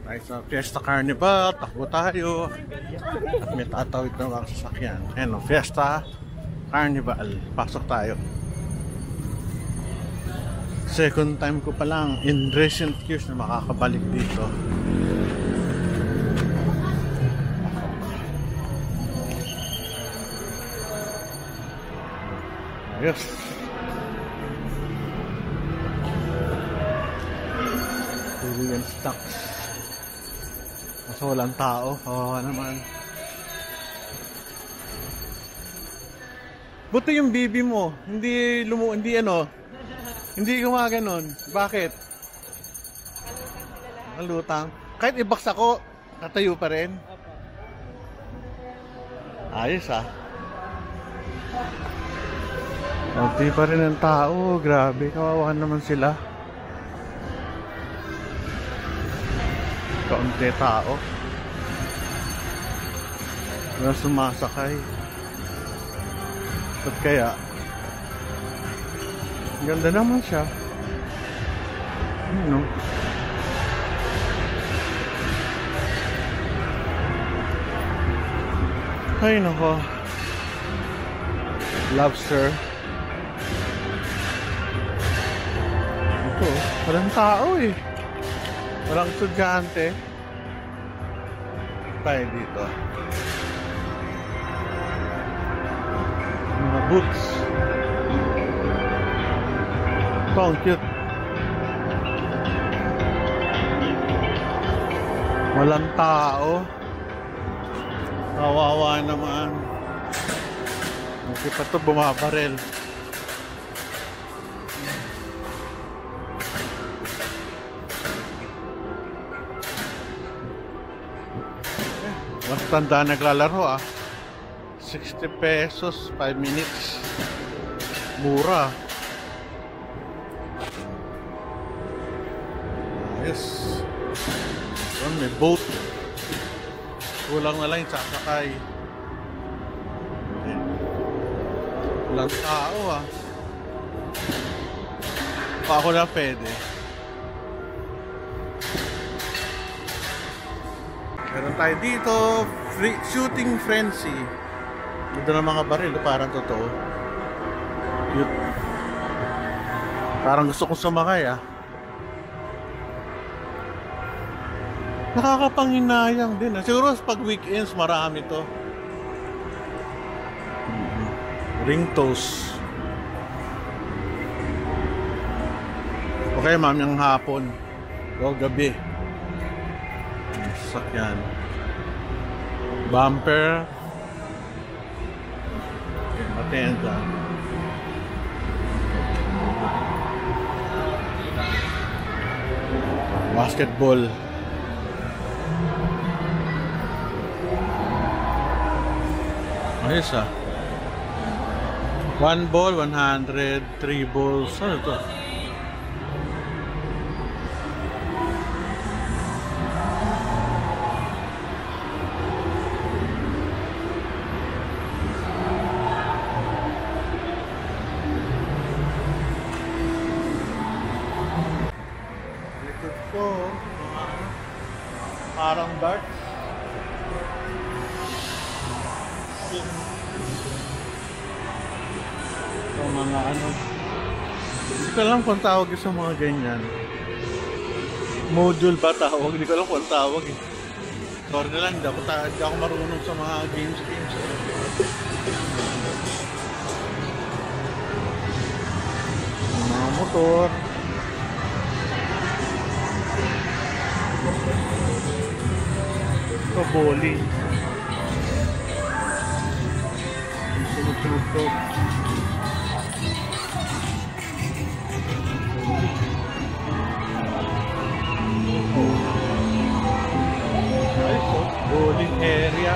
Kahit sa Fiesta Carnival, takbo tayo. At may tatawid na mga sasakyan. Ayan o, Fiesta Carnival. Pasok tayo. Second time ko pa lang in recent years na makakabalik dito. Ayos. Julian Stocks. Kaso walang tao. Kawawa naman. Buti yung bibi mo. Hindi gumaganon. Bakit? Ang lutang. Kahit ibaksa ko, tatayo pa rin. Ayos ah. Kunti pa rin ang tao. Grabe, kawawa naman sila. Kaunti tao. Wala sumasakay. Ba't kaya? Ganda naman siya. Ano? Ay nako. Lobster. Ito, walang tao eh. Walang estudyante. Tayo dito. Mga boots. Ito, ang cute. Walang tao. Kawawa naman. Hindi pa ito bumabarel. Mas tanda naglalaro ah. 60 pesos, 5 minutes. Mura. Ayos. Doon may boat. Kulang na lang yung sasakay. Walang tao ah. Pa ako na pwede. Meron tayo dito, shooting frenzy. Dito na mga baril, parang totoo. Cute. Parang gusto kong sumakay ah. Nakakapanginayang din ah. Siguro pag weekends marami to. Ring toast. Okay, mamayang hapon o gabi. Sakyan. Bumper. Matenda. Basketball. Ayos ah. 1 ball, 100, 3 balls. Ano to? Likod ko, parang darts. So, mga ano, hindi ko alam kung tawag sa mga ganyan. Module ba tawag? Hindi ko alam kung tawag eh. Sorry na lang, hindi ako marunong sa mga games. Mga motor. Ito, bowling. Sunod-sunod to. Bowling area.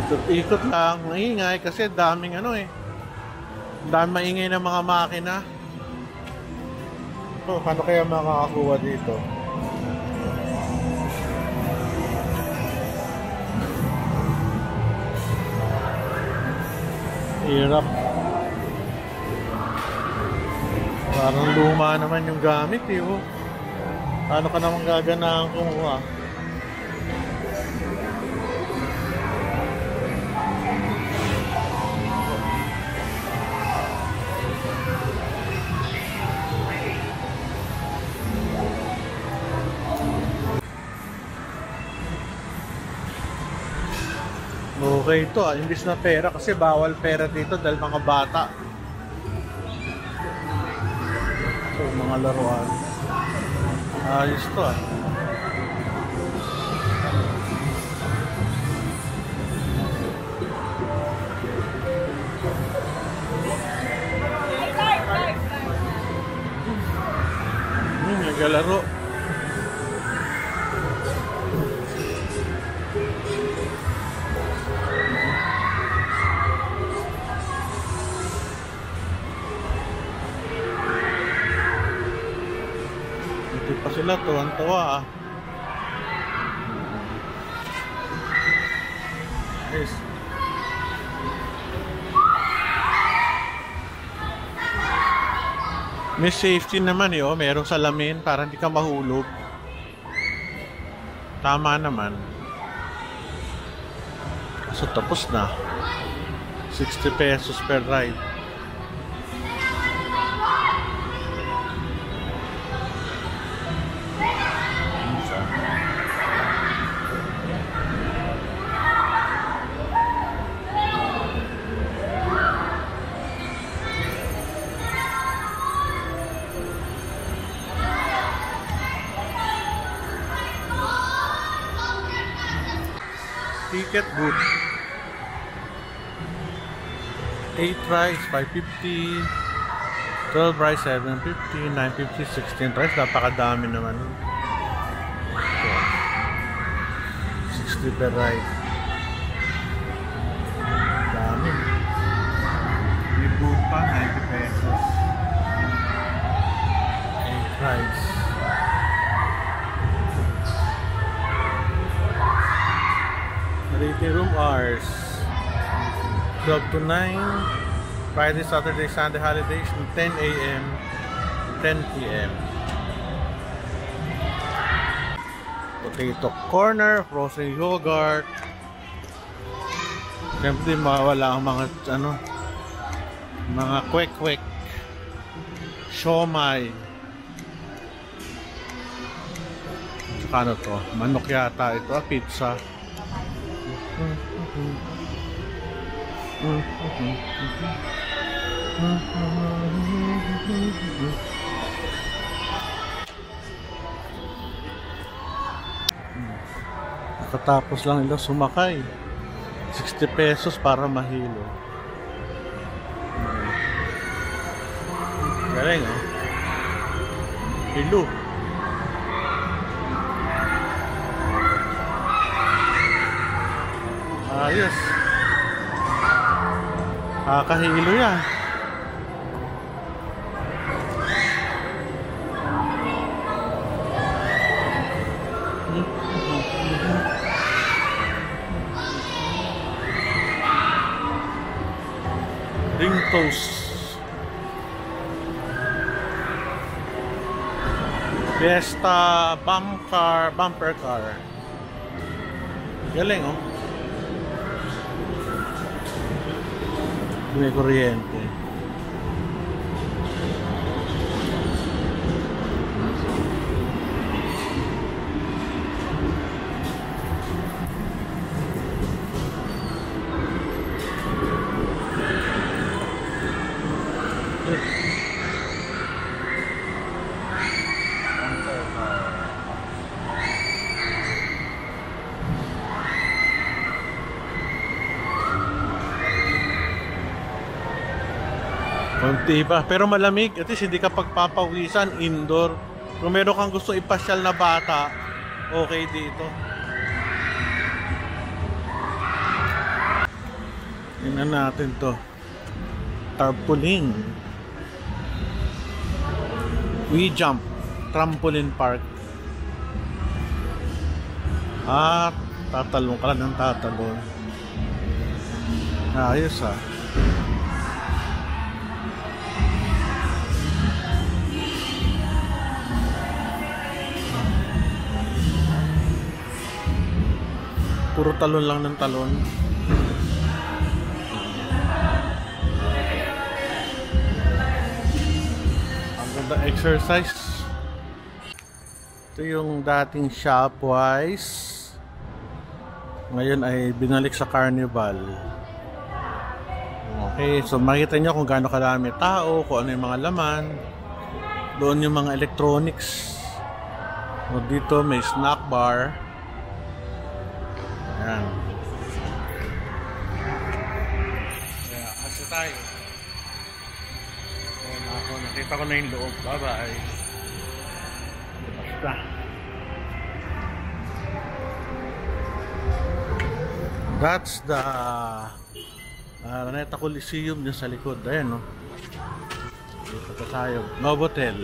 Ikot lang, maingay kasi daming ano eh. Daming maingay ng mga makina. So, paano kaya makakakuha dito? Hirap. Parang luma naman yung gamit eh. Oh. Paano ka naman gaganahan kumuha? Okay ito imbis na pera kasi bawal pera dito dahil mga bata. So, mga laruan. Ayos to naglalaro. Hindi pa sila tuwang-tuwa Yes. May safety naman eh, merong salamin para hindi ka mahulog. Tama naman. So tapos na. 60 pesos per ride. Ticket booth. 8 rides, 550. 12 rides, 750. 950, 16 rides. Napakadami naman. 60 per ride. Dami. May booth pa, 90 pesos. 8 rides. Waiting room hours 12 to 9 Friday, Saturday, Sunday holidays from 10 a.m. 10 p.m. Potato corner, frozen yogurt. Siyempre mawala ang mga mga kwek-kwek, siomai. Saka ano to? Manok yata ito, pizza. Katapos lang nila sumakay 60 pesos para mahilo. Galing hilo. Ayos. Kakahilo yan. Ring toast. Fiesta bumper car. Galing may kuryente. Konti pa, pero malamig. At least hindi ka pagpapawisan indoor. Kung meron kang gusto ipasyal na bata, okay dito. Tingnan natin to. Tarpaulin. We Jump Trampoline Park. Ah, tatalon ka lang ng tatalon. Ayos ah. Puro talon lang ng talon. Ang ganda exercise. Ito yung dating Shopwise. Ngayon ay binalik sa Carnival. Okay, so makita nyo kung gaano karami tao, kung ano yung mga laman. Doon yung mga electronics. O dito may snack bar. Ayan. Kaya, asa tayo. Ayan ako, nakita ko na yung loob. Bye-bye. Basta. That's the Araneta Coliseum dyan sa likod. Ayan, no? Dito pa tayo. Novotel.